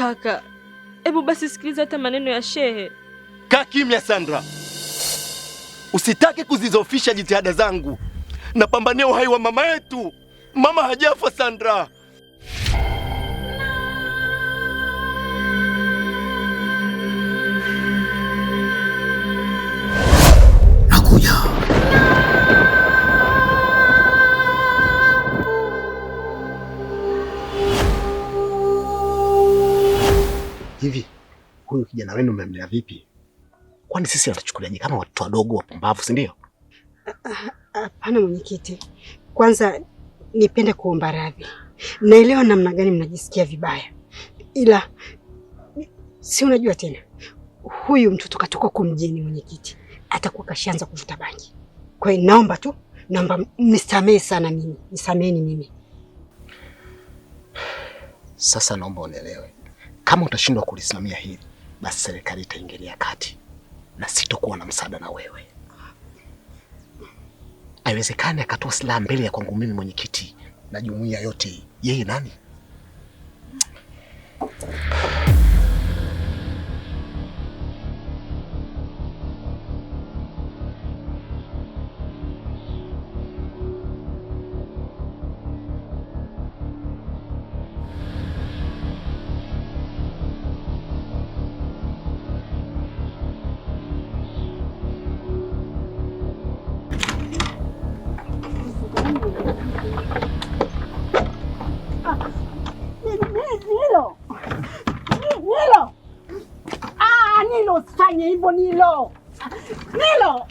Kaka, hebu basi sikiliza hata maneno ya shehe. Kaa kimya Sandra. Usitake kuzizofisha jitihada zangu. Napambania uhai wa mama yetu. Mama hajafa Sandra. Nakuja. Hivi huyu kijana wenu mmemlea vipi? Kwani sisi anatuchukuliaje kama watoto wadogo wapumbavu, si ndio? Hapana mwenyekiti. Kwanza nipende kuomba radhi. Naelewa namna gani mnajisikia vibaya. Ila si unajua tena. Huyu mtoto katoka huko mjini mwenyekiti. Atakuwa kashaanza kuvuta bangi. Kwa hiyo naomba mnisamehe sana mimi. Nisameheni mimi. Sasa naomba unielewe. Kama utashindwa kulisimamia hili, basi serikali itaingilia kati na sitokuwa na msaada na wewe. Haiwezekani akatoa silaha mbele ya kwangu mimi mwenyekiti na jumuiya yote. Yeye nani? Nilo, usifanye hivyo Nilo. Nilo!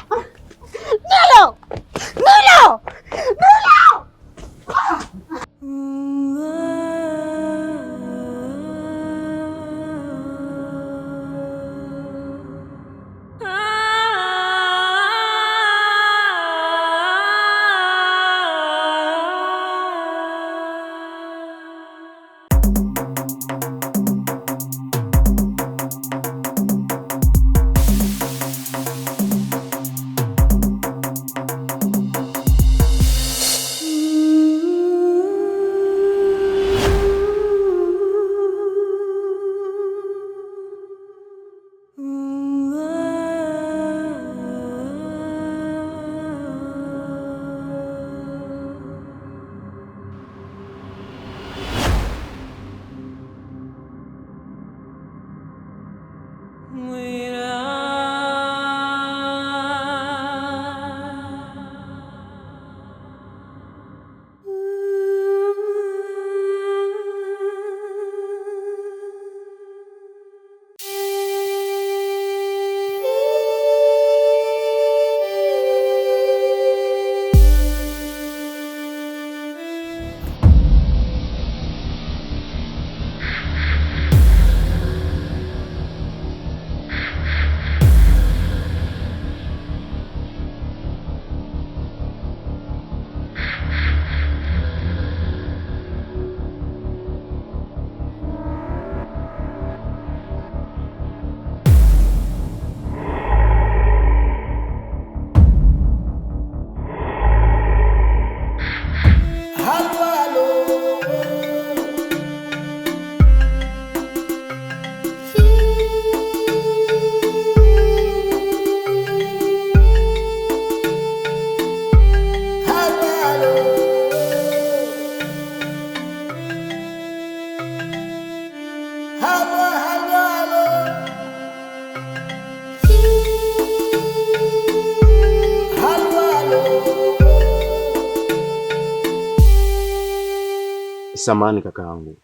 Samahani kakaangu.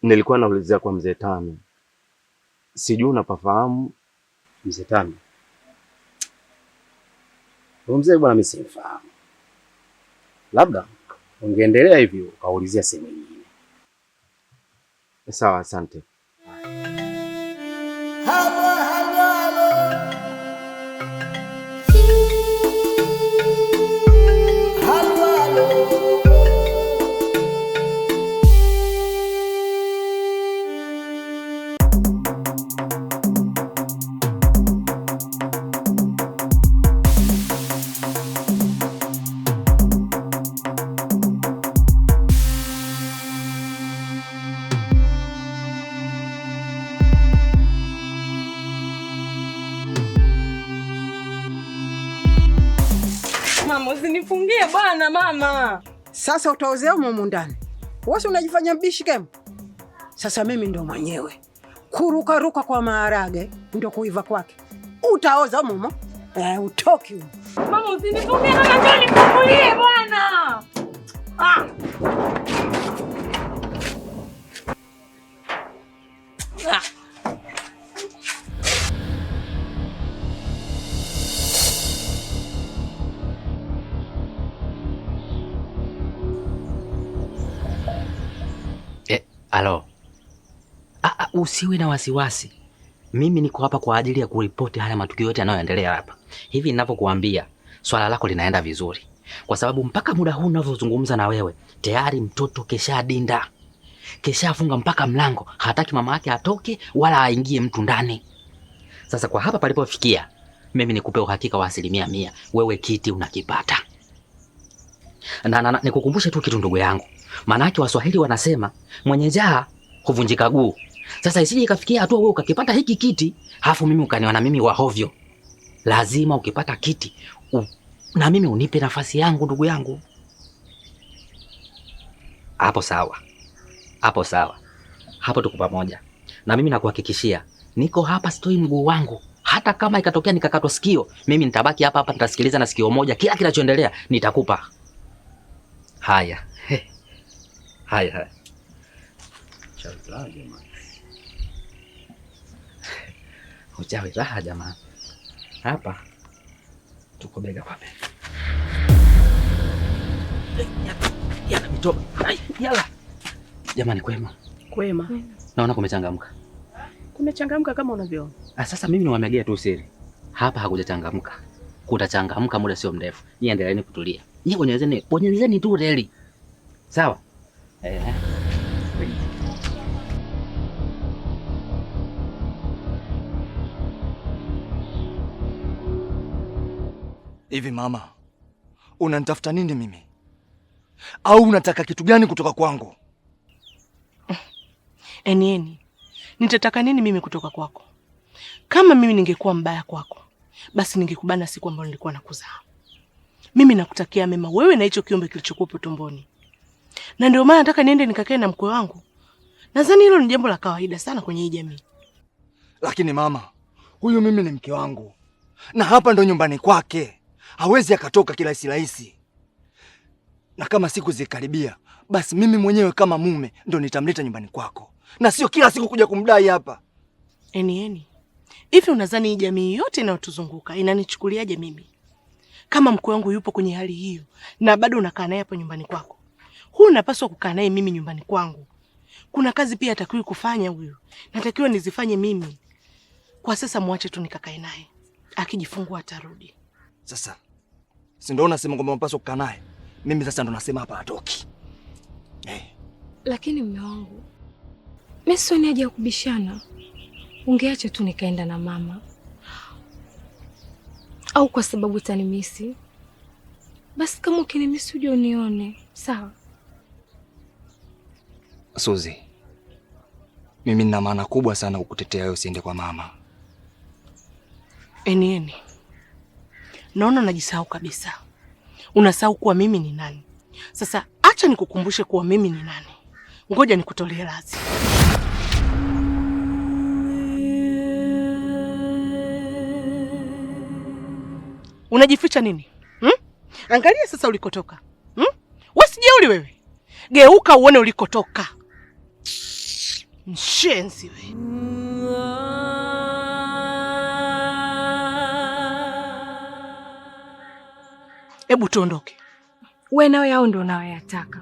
Nilikuwa naulizia kwa mzee Tano. Sijui unapafahamu mzee Tano? Mzee bwana mimi simfahamu. Labda ungeendelea hivyo ukaulizia sehemu nyingine. Sawa, asante. nivumilie bwana mama. Sasa utaozea humu ndani. Wewe unajifanya mbishi kemu. Sasa mimi ndo mwenyewe. Kuruka kwa maharage ndio kuiva kwake. Utaoza humu. Utoki humu. Mama usinitumie mama, njoo nivumilie bwana. Ah. Alo. Usiwe na wasiwasi. Mimi niko hapa kwa ajili ya kuripoti haya matukio yote yanayoendelea hapa. Hivi ninavyokuambia, swala lako linaenda vizuri. Kwa sababu mpaka muda huu ninavyozungumza na wewe, tayari mtoto keshadinda. Keshafunga mpaka mlango. Hataki mama yake atoke wala aingie mtu ndani. Sasa kwa hapa palipofikia, mimi nikupe uhakika wa 100%. Wewe kiti unakipata. Na nikukumbushe tu kitu ndugu yangu. Maana yake Waswahili wanasema mwenye njaa huvunjika guu. Sasa isije ikafikia hatua wewe ukakipata hiki kiti, halafu mimi ukaniona mimi wa hovyo. Lazima ukipata kiti na mimi unipe nafasi yangu ndugu yangu. Hapo sawa. Hapo sawa. Hapo tuko pamoja. Na mimi nakuhakikishia niko hapa, sitoi mguu wangu. Hata kama ikatokea nikakatwa sikio, mimi nitabaki hapa nitasikiliza na sikio moja kila kinachoendelea nitakupa. Haya. Haya. Chawi jamani. Uchawi raha jamani. Hapa tuko bega kwa bega. Yana mitoba. Yala. Jamani kwema. Kwema. Naona kumechangamka. Kumechangamka kama unavyoona. Sasa mimi niwamegea tu siri. Hapa hakujachangamka. Kutachangamka muda sio mrefu. Nyie endeleeni kutulia. Nyie bonyezeni tu reli. Sawa? Hivi mama, unanitafuta nini mimi? Au unataka kitu gani kutoka kwangu? Enieni, nitataka nini mimi kutoka kwako? Kama mimi ningekuwa mbaya kwako, basi ningekubana siku ambayo nilikuwa nakuzaa. Mimi nakutakia mema wewe na hicho kiumbe kilichokuwa tumboni. Na ndio maana nataka niende nikakae na mkwe wangu. Nadhani hilo ni jambo la kawaida sana kwenye hii jamii. Lakini mama, huyu mimi ni mke wangu. Na hapa ndo nyumbani kwake. Hawezi akatoka kirahisi rahisi. Na kama siku zikaribia, basi mimi mwenyewe kama mume ndo nitamleta nyumbani kwako. Na sio kila siku kuja kumdai hapa. Enieni, hivi unadhani hii jamii yote inayotuzunguka inanichukuliaje mimi? Kama mkwe wangu yupo kwenye hali hiyo na bado unakaa naye hapa nyumbani kwako. Huyu napaswa kukaa naye mimi nyumbani kwangu. Kuna kazi pia atakiwa kufanya huyu. Natakiwa nizifanye mimi. Kwa sasa muache tu nikakae naye. Akijifungua atarudi. Sasa si ndio unasema kwamba unapaswa kukaa naye? Mimi sasa ndo nasema hapa atoki. Lakini mume wangu, mimi sio ni haja ya kubishana. Ungeacha tu nikaenda na mama. Au kwa sababu utanimisi. Basi kama ukinimisi uje unione, sawa? Suzi, mimi nina maana kubwa sana kukutetea wewe usiende kwa mama. Enieni, naona najisahau kabisa. Unasahau kuwa mimi ni nani. Sasa acha nikukumbushe kuwa mimi ni nani. Ngoja nikutolee radhi. Unajificha nini? Angalia sasa ulikotoka. Wewe sijeuli wewe. Geuka uone ulikotoka. Mshenzi wewe. Hebu tuondoke. Wewe nao yao ndio unayoyataka.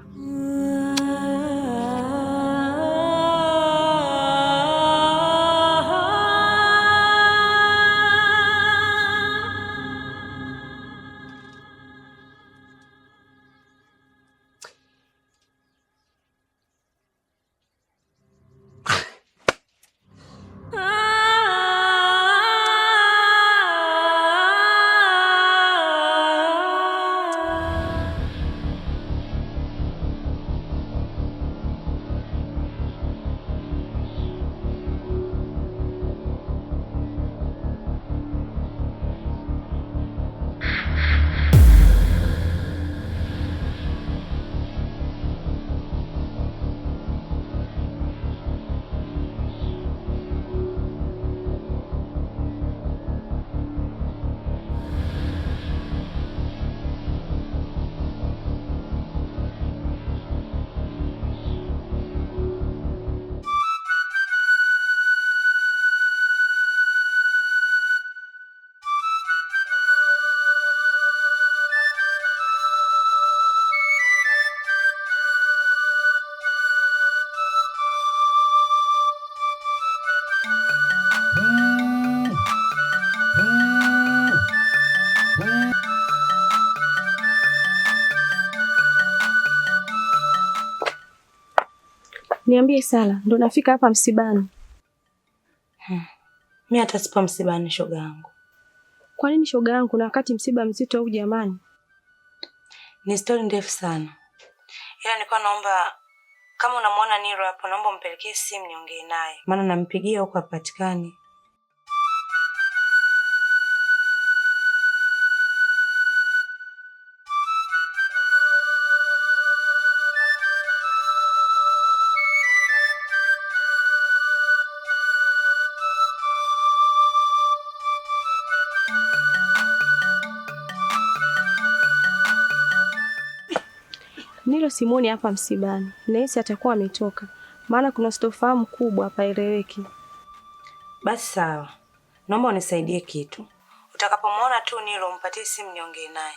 Niambie Sala, ndo nafika hapa msibani. Mimi hata sipo msibani shoga yangu. Kwa nini shoga yangu na wakati msiba mzito au jamani? Ni story ndefu sana. Ila nilikuwa naomba kama unamwona Niro hapo, naomba umpelekee simu niongee naye. Maana nampigia huko hapatikani. Nilo Simoni hapa msibani. Nahisi atakuwa ametoka. Maana kuna sitofahamu kubwa hapa eleweki. Basi sawa. Naomba unisaidie kitu. Utakapomwona tu Nilo mpatie simu niongee naye.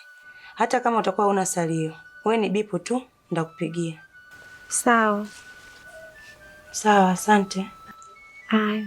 Hata kama utakuwa una salio. Wewe ni bipu tu ndakupigia. Sawa. Sawa, asante. Haya.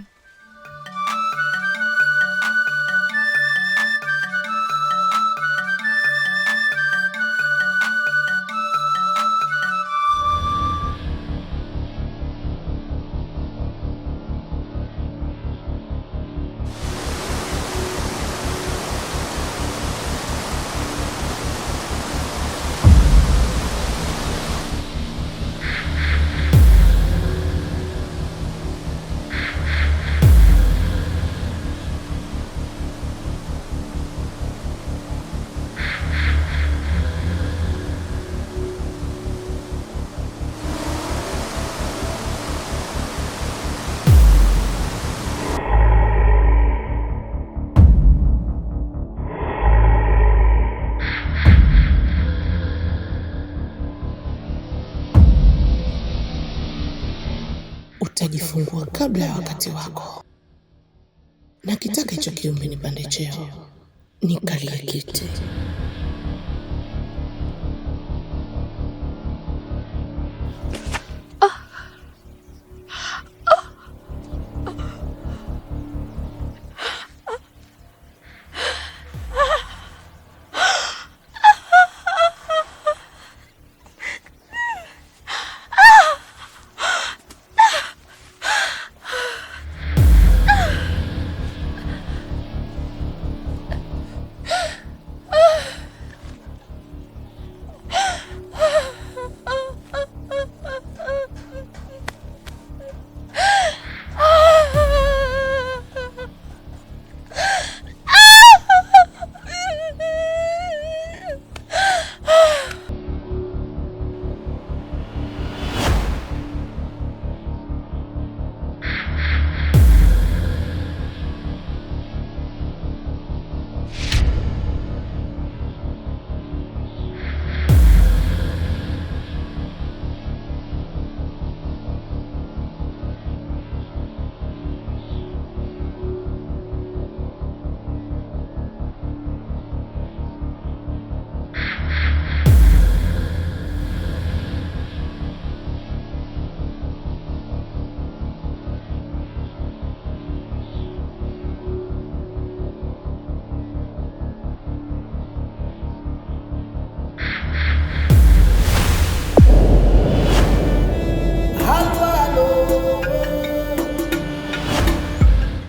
Utajifungua kabla ya wakati wako. Na kitaka hicho kiumbe nipande cheo, nikalie kiti.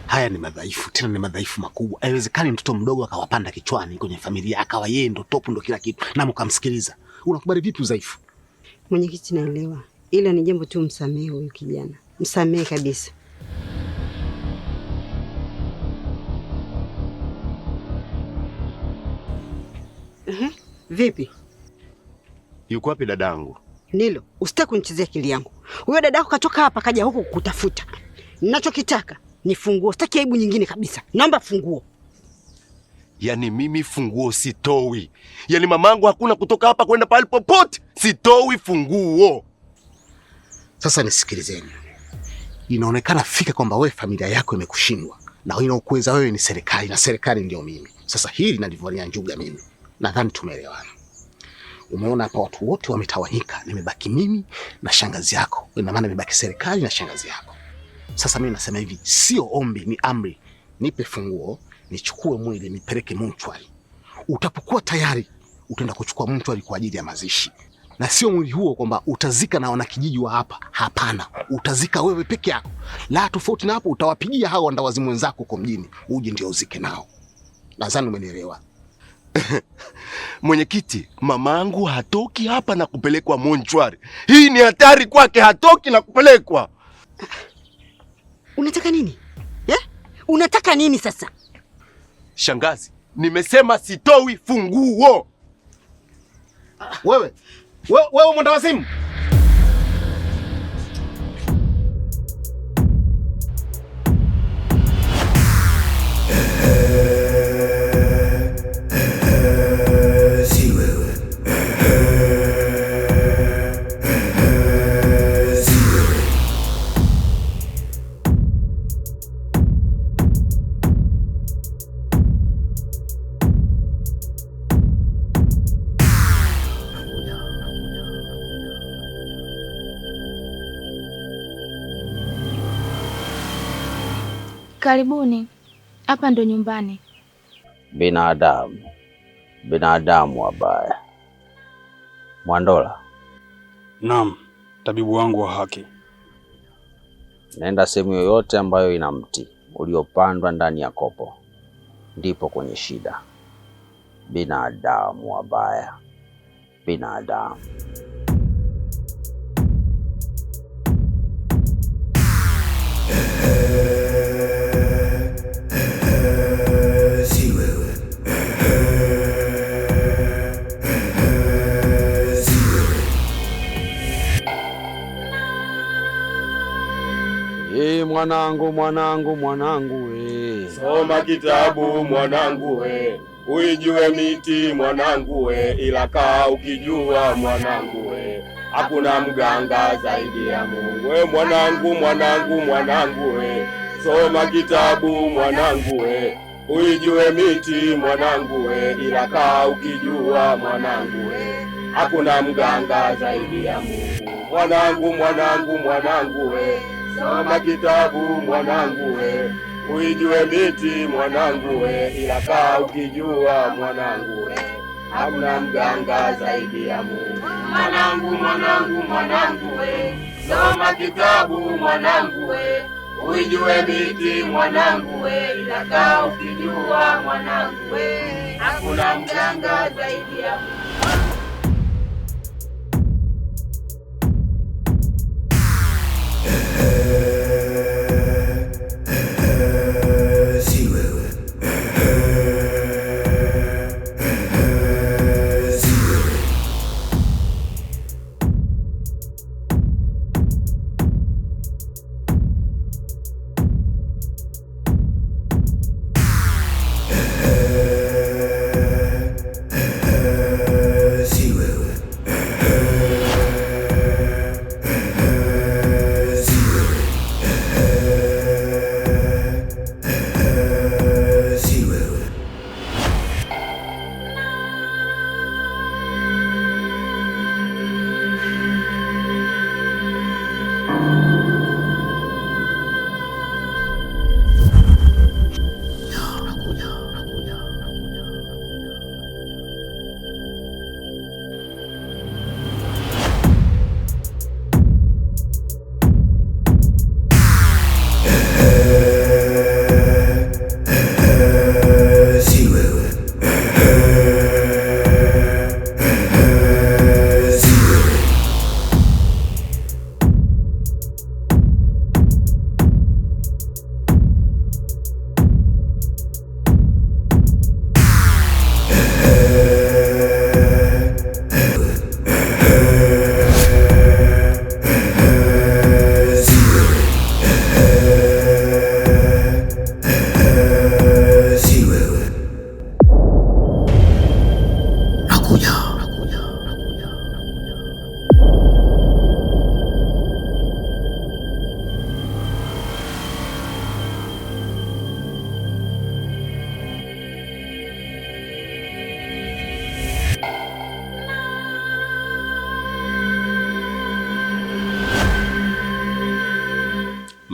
Haya ni madhaifu, tena ni madhaifu makubwa. Haiwezekani mtoto mdogo akawapanda kichwani kwenye familia, akawa yeye ndo topu, ndo kila kitu, na mkamsikiliza. Unakubali vipi udhaifu? Mwenyekiti, naelewa, ila ni jambo tu, msamehe huyu kijana, msamehe kabisa. Vipi? Yuko wapi dadangu? Nilo, usitaki kunichezea akili yangu. Huyo dadako katoka hapa kaja huku kukutafuta. Ninachokitaka ni funguo, sitaki aibu nyingine kabisa. Naomba funguo. Yaani mimi funguo sitoi. Yaani mamangu hakuna kutoka hapa kwenda pale popote. Sitoi funguo. Sasa nisikilizeni. Inaonekana fika kwamba wewe familia yako imekushindwa. Na inaokuweza wewe ni serikali, na serikali ndio mimi. Sasa hili nalivonia njuga mimi. Nadhani tumeelewana. Umeona hapa watu wote wametawanyika, nimebaki mimi na shangazi yako. Ina maana nimebaki serikali na shangazi yako. Sasa mimi nasema hivi, sio ombi, ni amri. Nipe funguo, nichukue mwili nipeleke mochwari. Utapokuwa tayari, utaenda kuchukua mochwari kwa ajili ya mazishi. na sio mwili huo kwamba utazika na wanakijiji wa hapa. Hapana, utazika wewe peke yako. La tofauti na hapo, utawapigia hao wandawazimu wenzako huko mjini, uje ndio uzike nao. Nadhani umenielewa. Mwenyekiti, mamangu hatoki hapa na kupelekwa monchwari. Hii ni hatari kwake, hatoki na kupelekwa. Unataka nini? Unataka nini sasa? Shangazi, nimesema sitoi funguo. Wewe mwendawazimu. Karibuni, hapa ndo nyumbani. Binadamu wabaya. Mwandola. Naam, tabibu wangu wa haki. Naenda sehemu yoyote ambayo ina mti uliopandwa ndani ya kopo, ndipo kwenye shida. Binadamu wabaya. Binadamu. Mwanangu we. Soma kitabu mwanangu we. Uijue miti mwanangu we. Ila kaa ukijua mwanangu we. Hakuna mganga zaidi ya Mungu we. Mwanangu we. Soma kitabu mwanangu we. Uijue miti mwanangu we. Ila kaa ukijua mwanangu we. Hakuna mganga zaidi ya Mungu. Mwanangu we. Soma kitabu mwanangu we. Uijue miti mwanangu we. Ila kaa ukijua mwanangu we. Hakuna mganga zaidi ya Mungu. Mwanangu we. Soma kitabu mwanangu we. Uijue miti mwanangu we. Ila kaa ukijua mwanangu we. Hakuna mganga zaidi ya Mungu.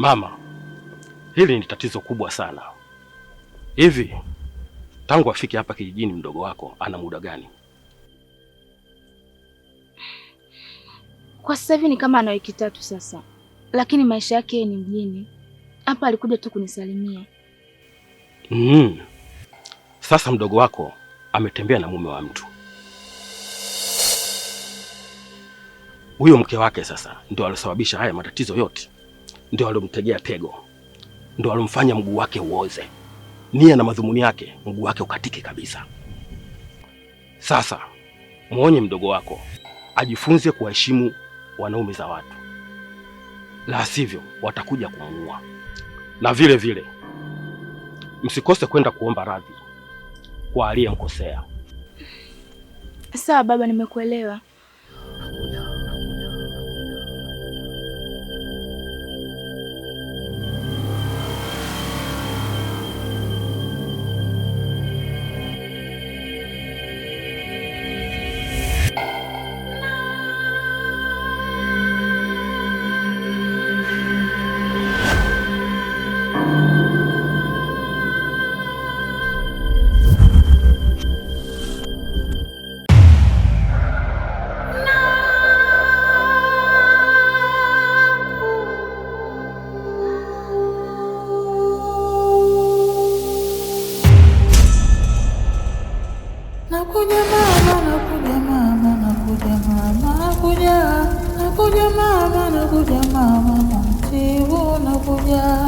Mama, hili ni tatizo kubwa sana. Hivi tangu afike hapa kijijini mdogo wako ana muda gani? Kwa sasa hivi ni kama ana wiki 3 sasa, lakini maisha yake ni mjini. Hapa alikuja tu kunisalimia. Sasa mdogo wako ametembea na mume wa mtu. Huyo mke wake sasa ndio alosababisha haya matatizo yote, ndio alomtegea tego, ndio alomfanya mguu wake uoze. Nia na madhumuni yake mguu wake ukatike kabisa. Sasa muonye mdogo wako ajifunze kuheshimu wanaume za watu, la sivyo watakuja kumuua. Na vile vile msikose kwenda kuomba radhi kwa aliyemkosea. Sawa baba, nimekuelewa. Nakuja mama, nakuja mama, nakuja